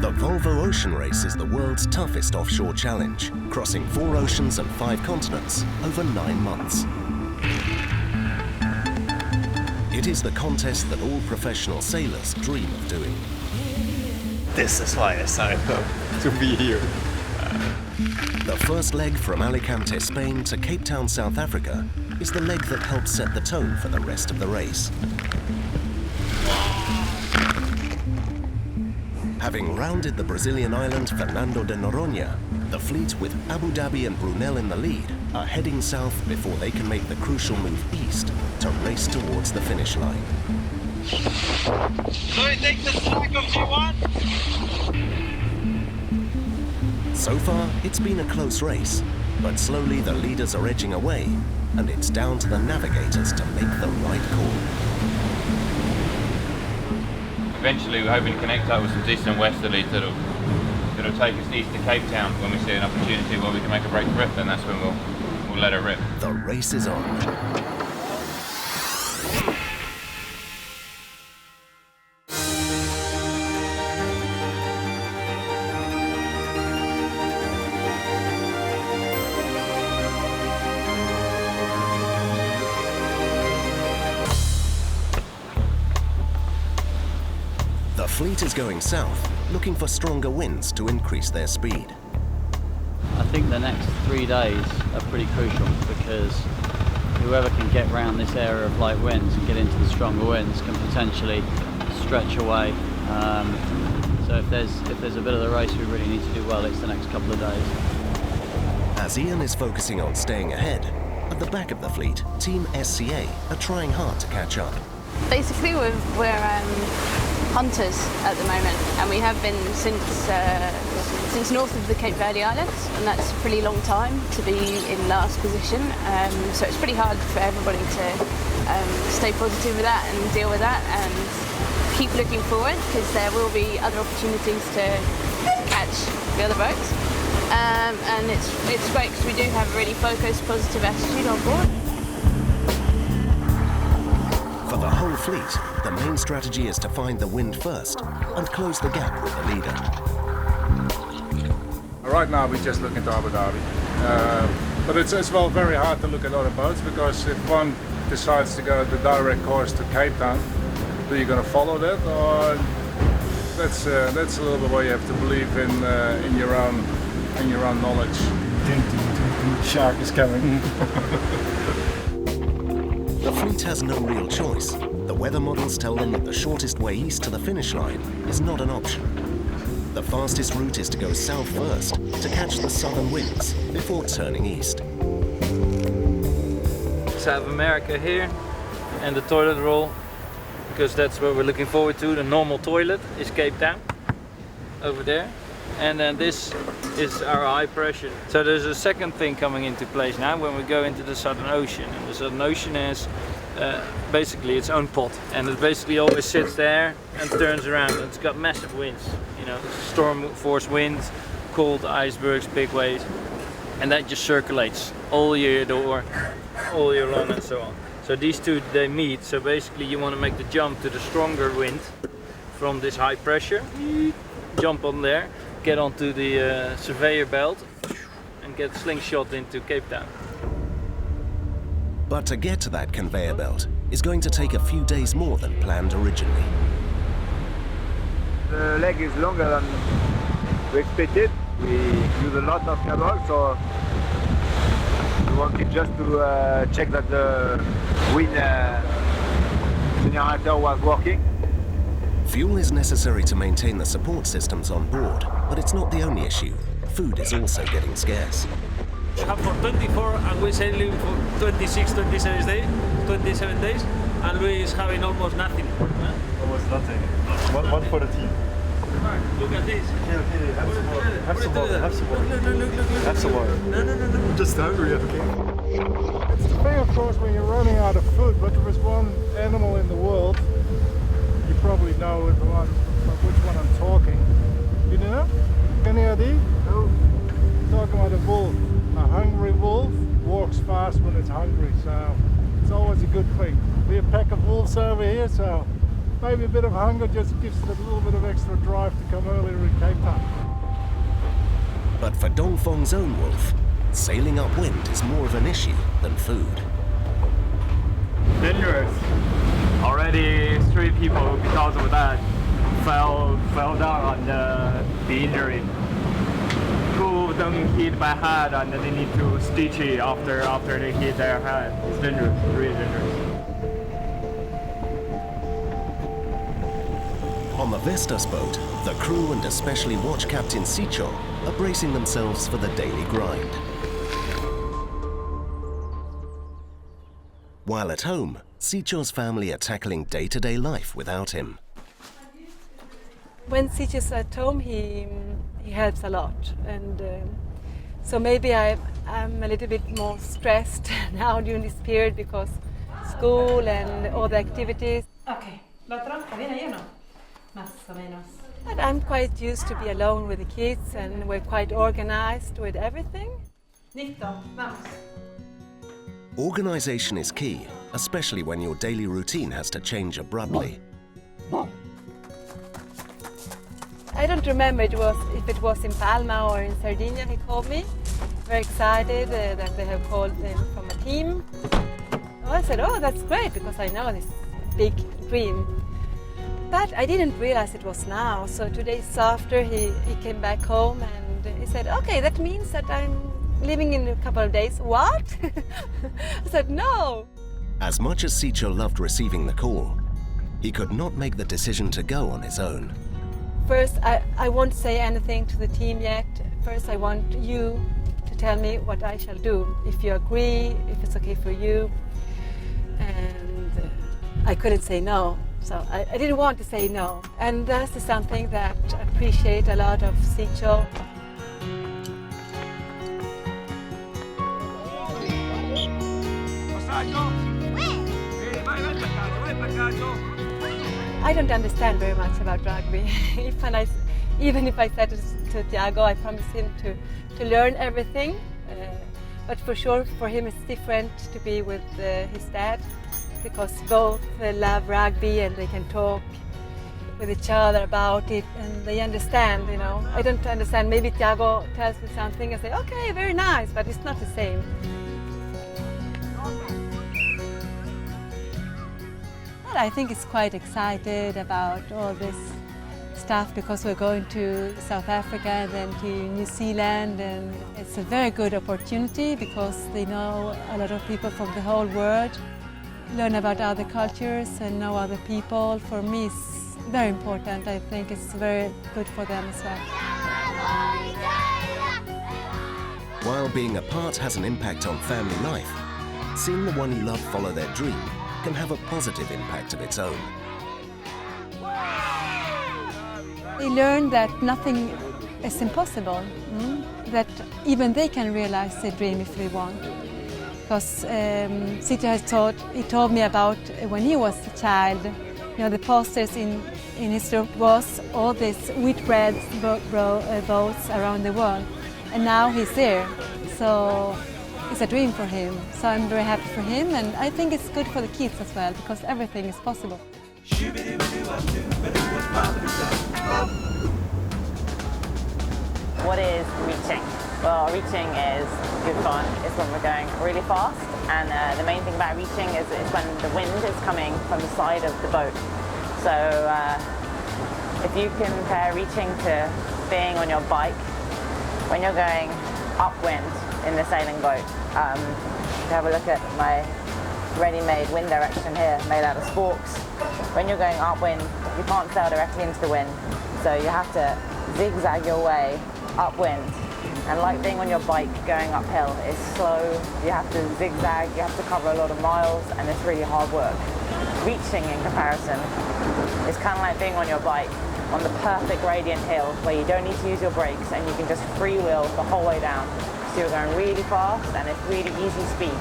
The Volvo Ocean Race is the world's toughest offshore challenge, crossing 4 oceans and 5 continents over 9 months. It is the contest that all professional sailors dream of doing. This is why I signed up to be here. The first leg from Alicante, Spain to Cape Town, South Africa is the leg that helps set the tone for the rest of the race. Having rounded the Brazilian island Fernando de Noronha, the fleet with Abu Dhabi and Brunel in the lead are heading south before they can make the crucial move east to race towards the finish line. So he takes the slack of G1. So far, it's been a close race, but slowly the leaders are edging away, and it's down to the navigators to make the right call. Eventually we're hoping to connect up with some decent westerlies that'll take us east to Cape Town. When we see an opportunity where we can make a break trip, then that's when we'll let her rip. The race is on. The fleet is going south, looking for stronger winds to increase their speed. I think the next 3 days are pretty crucial because whoever can get round this area of light winds and get into the stronger winds can potentially stretch away. So if there's a bit of the race we really need to do well, it's the next couple of days. As Ian is focusing on staying ahead, at the back of the fleet, Team SCA are trying hard to catch up. Basically, we're hunters at the moment, and we have been since north of the Cape Verde Islands, and that's a pretty long time to be in last position. So it's pretty hard for everybody to stay positive with that and deal with that and keep looking forward, because there will be other opportunities to catch the other boats. And it's great because we do have a really focused, positive attitude on board. For the whole fleet, the main strategy is to find the wind first and close the gap with the leader. Right now we just look into Abu Dhabi. But it's as well very hard to look at other boats, because if one decides to go the direct course to Cape Town, are you going to follow that? Or that's a little bit where you have to believe in your own knowledge. Shark is coming. The fleet has no real choice. The weather models tell them that the shortest way east to the finish line is not an option. The fastest route is to go south first to catch the southern winds before turning east. South America here, and the toilet roll, because that's what we're looking forward to. The normal toilet is Cape Town, over there. And then this is our high pressure. So there's a second thing coming into place now when we go into the Southern Ocean. And the Southern Ocean has basically its own pot. And it basically always sits there and turns around. And it's got massive winds, you know, storm force winds, cold icebergs, big waves. And that just circulates all year long and so on. So these two, they meet. So basically you want to make the jump to the stronger wind from this high pressure. Jump on there. Get onto the surveyor belt and get slingshot into Cape Town. But to get to that conveyor belt is going to take a few days more than planned originally. The leg is longer than we expected. We use a lot of cable, so we wanted just to check that the wind generator was working. Fuel is necessary to maintain the support systems on board, but it's not the only issue. Food is also getting scarce. We have for 24 and we're sailing for 26, 27 days, and Luis is having almost nothing. Almost nothing. One for the team. Look at this. Okay. Have some water. Look. Have some water. No. I'm just hungry, okay? It's the thing, of course, when you're running out of food, but there is one animal in the world, you probably know about which one I'm talking. You know? Any idea? No. I'm talking about a wolf. A hungry wolf walks fast when it's hungry, so it's always a good thing. We have a pack of wolves over here, so maybe a bit of hunger just gives it a little bit of extra drive to come earlier in Cape Town. But for Dongfong's own wolf, sailing upwind is more of an issue than food. Dangerous. Already 3 people because of that fell down on the injury. 2 of them hit by head and they need to stitch it after they hit their head. It's dangerous, really dangerous. On the Vestas boat, the crew and especially watch captain Sicho are bracing themselves for the daily grind. While at home, Sicho's family are tackling day-to-day life without him. When Sicho's at home, he helps a lot, and so maybe I'm a little bit more stressed now during this period because school and all the activities. Okay, ¿lo otro? ¿Viene lleno? Más o menos. But I'm quite used to be alone with the kids, and we're quite organized with everything. Listo, vamos. Organization is key, especially when your daily routine has to change abruptly. I don't remember if it was in Palma or in Sardinia he called me. Very excited that they have called him from a team. I said, oh, that's great, because I know this big dream. But I didn't realize it was now. So 2 days after, he came back home and he said, okay, that means that I'm leaving in a couple of days. What? I said, no. As much as Sicho loved receiving the call, he could not make the decision to go on his own. First, I won't say anything to the team yet. First, I want you to tell me what I shall do. If you agree, if it's okay for you. And I couldn't say no. So I didn't want to say no. And that's something that I appreciate a lot of Sicho. I don't understand very much about rugby. Even if I said to Tiago, I promised him to learn everything. But for sure, for him it's different to be with his dad, because both love rugby and they can talk with each other about it and they understand, you know. I don't understand. Maybe Tiago tells me something and say, okay, very nice, but it's not the same. I think it's quite excited about all this stuff because we're going to South Africa and then to New Zealand, and it's a very good opportunity because they know a lot of people from the whole world, learn about other cultures and know other people. For me it's very important. I think it's very good for them as well. While being apart has an impact on family life, seeing the one you love follow their dream can have a positive impact of its own. They learn that nothing is impossible, that even they can realize their dream if they want. Because Sicho told me about when he was a child, you know, the posters in his room was all these wheat bread boats around the world, and now he's there. So it's a dream for him. So I'm very happy for him, and I think it's good for the kids as well, because everything is possible. What is reaching? Well, reaching is good fun. It's when we're going really fast, and the main thing about reaching is when the wind is coming from the side of the boat. So if you compare reaching to being on your bike, when you're going upwind in the sailing boat, have a look at my ready-made wind direction here, made out of sporks. When you're going upwind, you can't sail directly into the wind, so you have to zigzag your way upwind. And like being on your bike going uphill is slow, you have to zigzag, you have to cover a lot of miles, and it's really hard work. Reaching, in comparison, is kind of like being on your bike on the perfect gradient hill where you don't need to use your brakes and you can just freewheel the whole way down. So you're going really fast and it's really easy speed.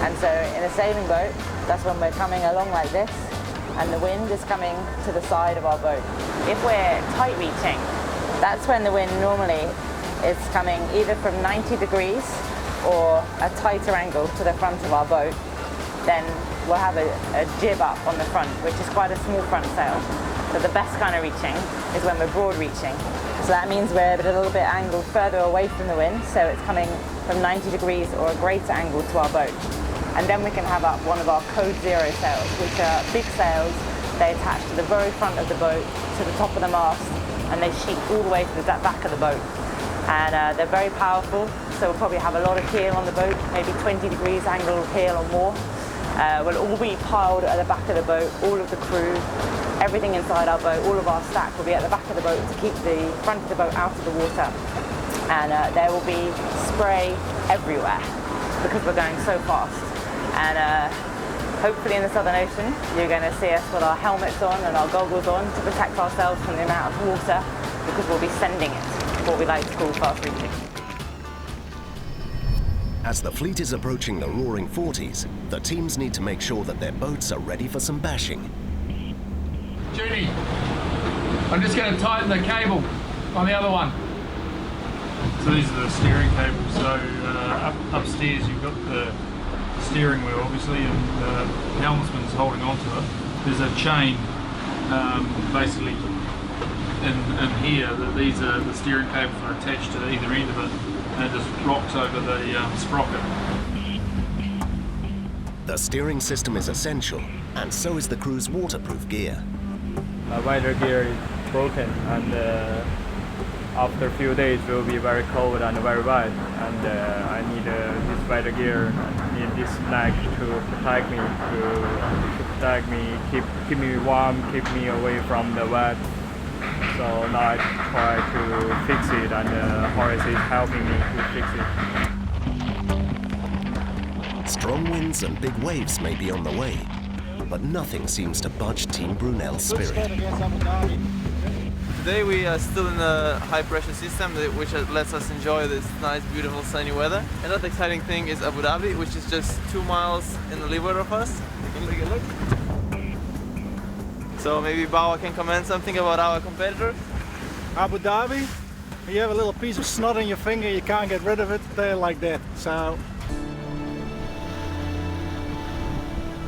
And so in a sailing boat, that's when we're coming along like this and the wind is coming to the side of our boat. If we're tight reaching, that's when the wind normally is coming either from 90 degrees or a tighter angle to the front of our boat. Then we'll have a jib up on the front, which is quite a small front sail. So the best kind of reaching is when we're broad reaching. So that means we're a little bit angled further away from the wind, so it's coming from 90 degrees or a greater angle to our boat. And then we can have up one of our code 0 sails, which are big sails. They attach to the very front of the boat, to the top of the mast, and they sheet all the way to the back of the boat. And they're very powerful, so we'll probably have a lot of keel on the boat, maybe 20 degrees angle of keel or more. We'll all be piled at the back of the boat, all of the crew, everything inside our boat, all of our stack will be at the back of the boat to keep the front of the boat out of the water. And there will be spray everywhere because we're going so fast. And hopefully in the Southern Ocean, you're going to see us with our helmets on and our goggles on to protect ourselves from the amount of water, because we'll be sending it, what we like to call fast reaching. As the fleet is approaching the roaring 40s, the teams need to make sure that their boats are ready for some bashing. Judy, I'm just going to tighten the cable on the other one. So these are the steering cables. So upstairs you've got the steering wheel, obviously, and the helmsman's holding onto it. There's a chain, basically, in here. These are the steering cables are attached to either end of it, and it just rocks over the sprocket. The steering system is essential, and so is the crew's waterproof gear. My rider gear is broken, and after a few days it will be very cold and very wet, and I need this rider gear, I need this flag to protect me, keep me warm, keep me away from the wet. So now I try to fix it, and Horace is helping me to fix it. Strong winds and big waves may be on the way, but nothing seems to budge Team Brunel's spirit. Today we are still in a high pressure system which lets us enjoy this nice, beautiful, sunny weather. Another exciting thing is Abu Dhabi, which is just 2 miles in the leeward of us. Take a look. So maybe Bawa can comment something about our competitor. Abu Dhabi, you have a little piece of snot on your finger, you can't get rid of it, they're like that. So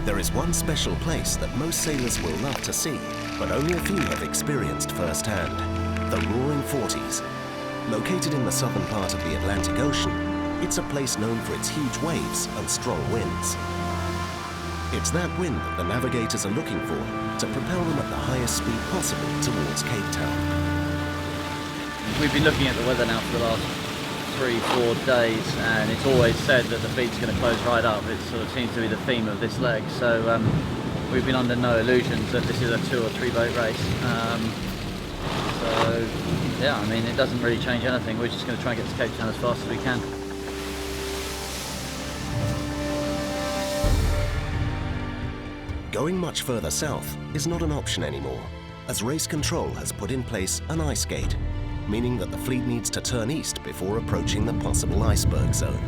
there is one special place that most sailors will love to see, but only a few have experienced firsthand: the Roaring Forties. Located in the southern part of the Atlantic Ocean, it's a place known for its huge waves and strong winds. It's that wind that the navigators are looking for to propel them at the highest speed possible towards Cape Town. We've been looking at the weather now for the last 3-4 days, and it's always said that the fleet's going to close right up. It sort of seems to be the theme of this leg. So we've been under no illusions that this is a 2 or 3 boat race. So yeah, I mean, it doesn't really change anything. We're just going to try and get to Cape Town as fast as we can. Going much further south is not an option anymore, as race control has put in place an ice gate, meaning that the fleet needs to turn east before approaching the possible iceberg zone.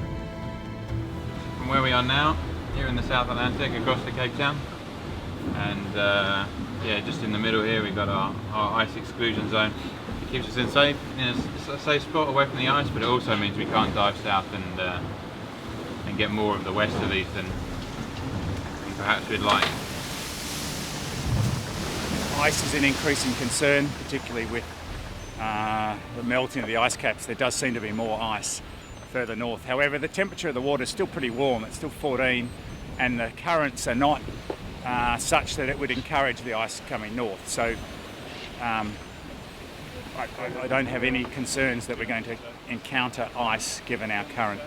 From where we are now, here in the South Atlantic, across to Cape Town, and yeah, just in the middle here we've got our ice exclusion zone. It keeps us in a safe spot away from the ice, but it also means we can't dive south and get more of the westerlies than perhaps we'd like. Ice is an increasing concern, particularly with the melting of the ice caps. There does seem to be more ice further north. However, the temperature of the water is still pretty warm. It's still 14, and the currents are not such that it would encourage the ice coming north. So I don't have any concerns that we're going to encounter ice given our current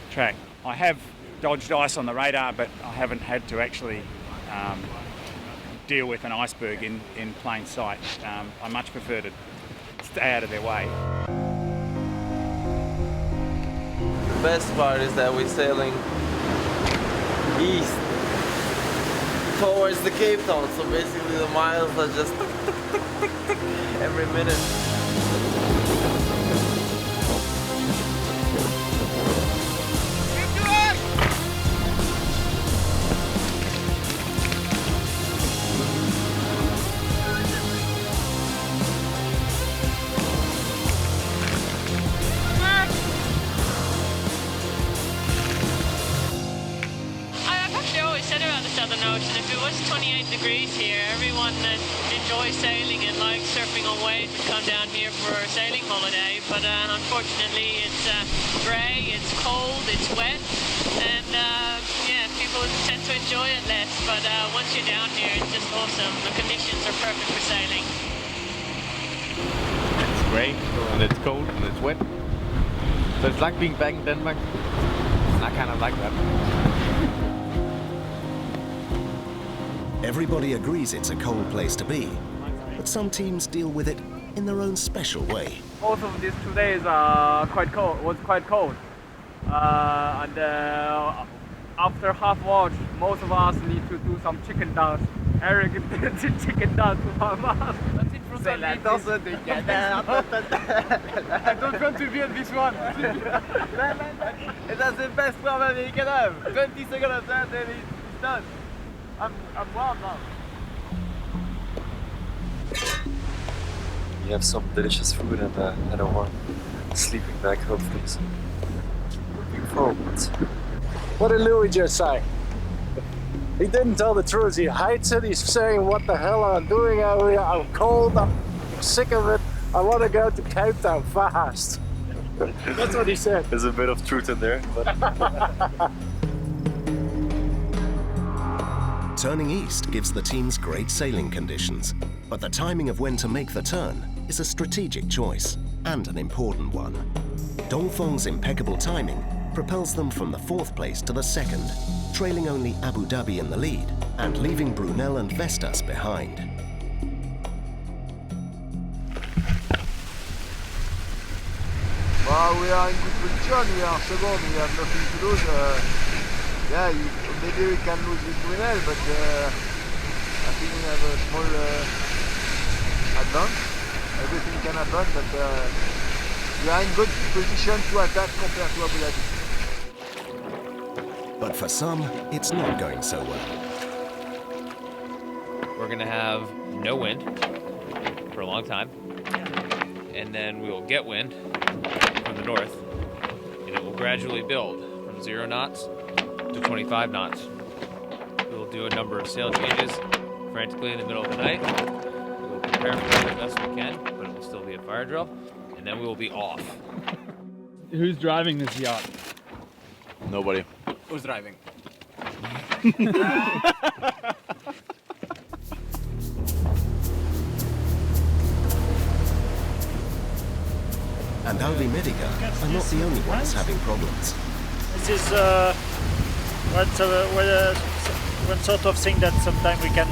track. I have dodged ice on the radar, but I haven't had to actually deal with an iceberg in plain sight. I much prefer to stay out of their way. The best part is that we're sailing east towards the Cape Town, so basically the miles are just every minute. Southern agrees here. Everyone that enjoys sailing and likes surfing on waves would come down here for a sailing holiday, but unfortunately it's grey, it's cold, it's wet, and yeah, people tend to enjoy it less, but once you're down here it's just awesome. The conditions are perfect for sailing. It's grey and it's cold and it's wet. So it's like being back in Denmark. I kind of like that. Everybody agrees it's a cold place to be, but some teams deal with it in their own special way. Both of these 2 days are quite cold. Was quite cold, and after half watch, most of us need to do some chicken dance. Eric did chicken dance to Hamas. C'est la danse des canards. I don't want to be on this one. That's the best one we can have. 20 seconds of that, and it's done. I'm warm now. You have some delicious food and a warm sleeping bag, hopefully. So looking forward. What did Louis just say? He didn't tell the truth. He hates it. He's saying, what the hell am I doing out here? I'm cold. I'm sick of it. I want to go to Cape Town fast. That's what he said. There's a bit of truth in there. But Turning east gives the teams great sailing conditions, but the timing of when to make the turn is a strategic choice and an important one. Dongfeng's impeccable timing propels them from the 4th place to the 2nd, trailing only Abu Dhabi in the lead and leaving Brunel and Vestas behind. Well, we are in good position. We are second. We have nothing to lose. Yeah, maybe we can lose with Brunel, but I think we have a small advance. Everything can happen, but we are in good position to attack compared to Abu Dhabi. But for some, it's not going so well. we're going to have no wind for a long time. And then we will get wind from the north. And it will gradually build from 0 knots to 25 knots. We will do a number of sail changes frantically in the middle of the night. We will prepare for it as best we can, but it will still be a fire drill. And then we will be off. Who's driving this yacht? Nobody. Who's driving? And Aldi Medica are not the only ones having problems. This is one sort of thing that sometimes we can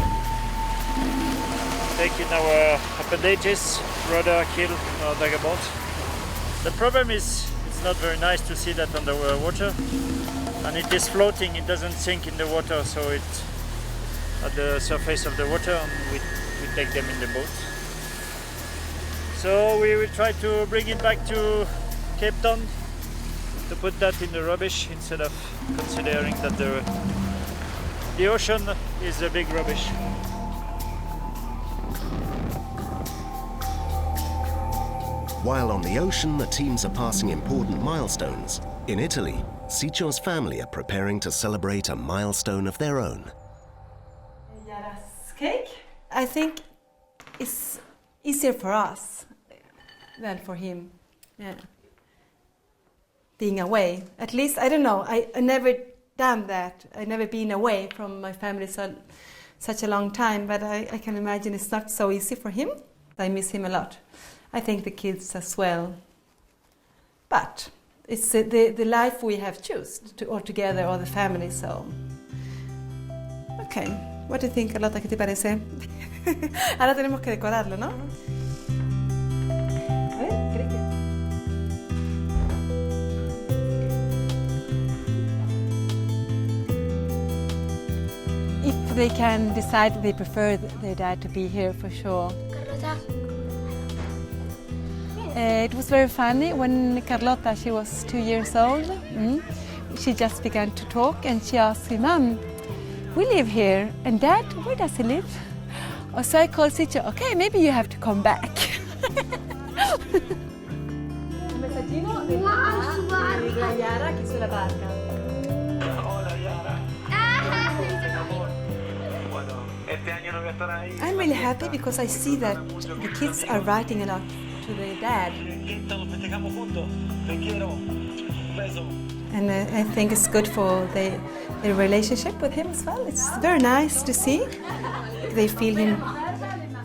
take in our appendages, rudder, keel or daggerboard. The problem is it's not very nice to see that underwater, and it is floating, it doesn't sink in the water, so it's at the surface of the water, and we take them in the boat. So we will try to bring it back to Cape Town to put that in the rubbish instead of considering that the ocean is a big rubbish. While on the ocean, the teams are passing important milestones. In Italy, Sicio's family are preparing to celebrate a milestone of their own. Yara's cake? I think it's easier for us than for him. Yeah. Being away. At least, I don't know, I never done that. I never been away from my family such a long time, but I can imagine it's not so easy for him. I miss him a lot. I think the kids as well. But it's the life we have chosen, or together, or the family, so. Okay, what do you think, Carlota? ¿Qué te parece? Ahora tenemos que decorarlo, ¿no? A ver, ¿crees que? If they can decide, they prefer their dad to be here for sure. It was very funny when Carlota, she was 2 years old. She just began to talk and she asked me, Mom, we live here, and Dad, where does he live? So I called Sicio, okay, maybe you have to come back. Un messaggino di Yara qui sulla barca. Hola Yara. I'm really happy because I see that the kids are writing a lot to their dad. And I think it's good for their relationship with him as well. It's very nice to see. They feel him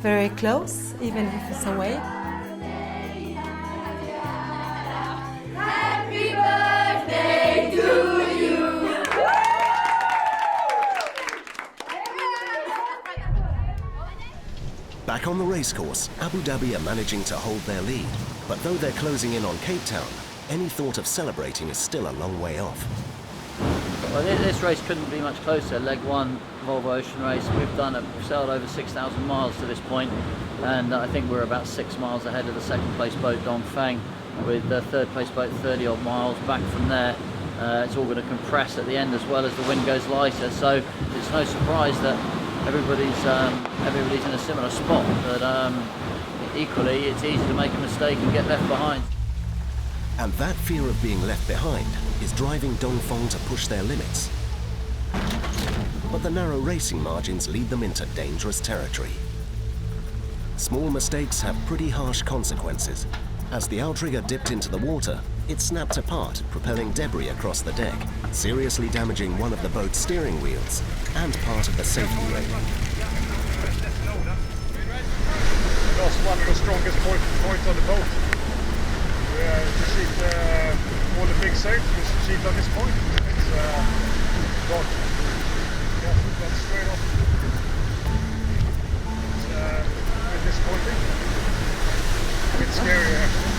very close, even if it's away. Happy birthday to you! Back on the racecourse, Abu Dhabi are managing to hold their lead. But though they're closing in on Cape Town, any thought of celebrating is still a long way off. Well, this race couldn't be much closer. Leg 1, Volvo Ocean Race. We've sailed over 6,000 miles to this point, and I think we're about 6 miles ahead of the second place boat, Dongfeng, with the third place boat 30 odd miles back from there. It's all going to compress at the end as well as the wind goes lighter, so it's no surprise that everybody's in a similar spot, but equally it's easy to make a mistake and get left behind. And that fear of being left behind is driving Dongfeng to push their limits. But the narrow racing margins lead them into dangerous territory. Small mistakes have pretty harsh consequences. As the outrigger dipped into the water, it snapped apart, propelling debris across the deck, seriously damaging one of the boat's steering wheels and part of the safety railing. Lost one of the strongest points on the boat. To shoot all the big sails, you shoot on this point. It's got straight off. It's a bit disappointing. A bit scary actually.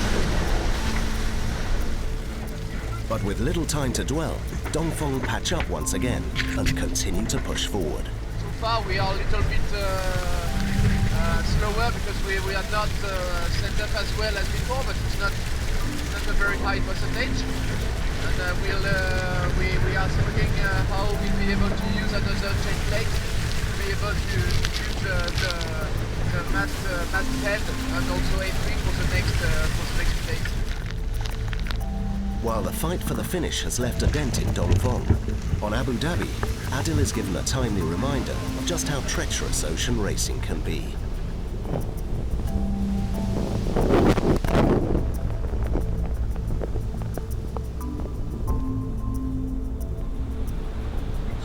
But with little time to dwell, Dongfeng patch up once again and continue to push forward. So far we are a little bit slower because we are not set up as well as before, but it's not a very high percentage. And we are looking how we'll be able to use another chain plate to be able to use the mat head and also A3 for the next plate. While the fight for the finish has left a dent in Dongfeng, on Abu Dhabi, Adil is given a timely reminder of just how treacherous ocean racing can be.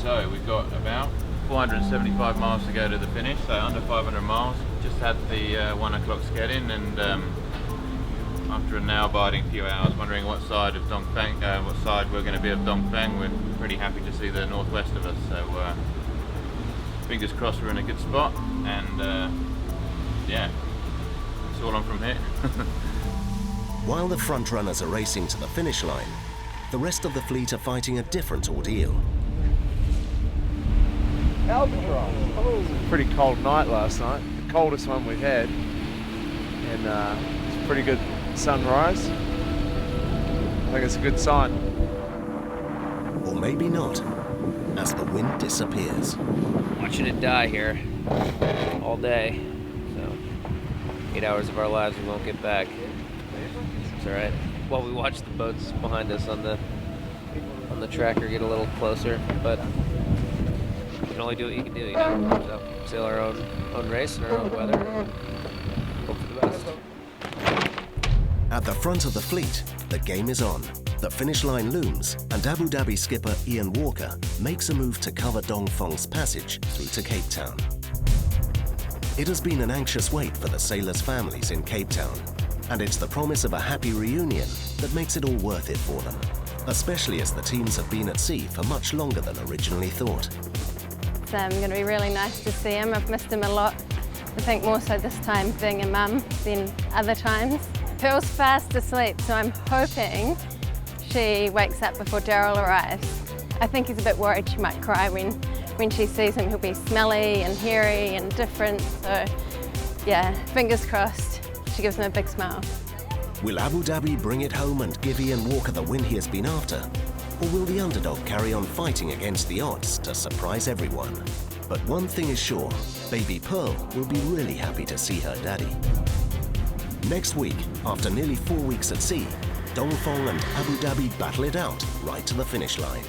So we've got about 475 miles to go to the finish, so under 500 miles. Just had the 1 o'clock sked in, and after a nail-biting few hours, wondering what side of Dongfeng, what side we're going to be of Dongfeng. We're pretty happy to see the northwest of us, so fingers crossed we're in a good spot, and yeah, it's all on from here. While the front runners are racing to the finish line, the rest of the fleet are fighting a different ordeal. Albatross. Oh. It was a pretty cold night last night, the coldest one we've had, and it's a pretty good sunrise. I think it's a good sign. Or maybe not, as the wind disappears. Watching it die here all day, so 8 hours of our lives we won't get back. It's all right. While we watch the boats behind us on the tracker get a little closer, but you can only do what you can do, you know. So sail our own race in our own weather. Hope for the best. At the front of the fleet, the game is on. The finish line looms, and Abu Dhabi skipper Ian Walker makes a move to cover Dongfeng's passage through to Cape Town. It has been an anxious wait for the sailors' families in Cape Town, and it's the promise of a happy reunion that makes it all worth it for them, especially as the teams have been at sea for much longer than originally thought. It's going to be really nice to see him. I've missed him a lot. I think more so this time being a mum than other times. Pearl's fast asleep, so I'm hoping she wakes up before Daryl arrives. I think he's a bit worried she might cry when she sees him. He'll be smelly and hairy and different, so yeah, fingers crossed. She gives him a big smile. Will Abu Dhabi bring it home and give Ian Walker the win he has been after? Or will the underdog carry on fighting against the odds to surprise everyone? But one thing is sure, baby Pearl will be really happy to see her daddy. Next week, after nearly 4 weeks at sea, Dongfeng and Abu Dhabi battle it out right to the finish line.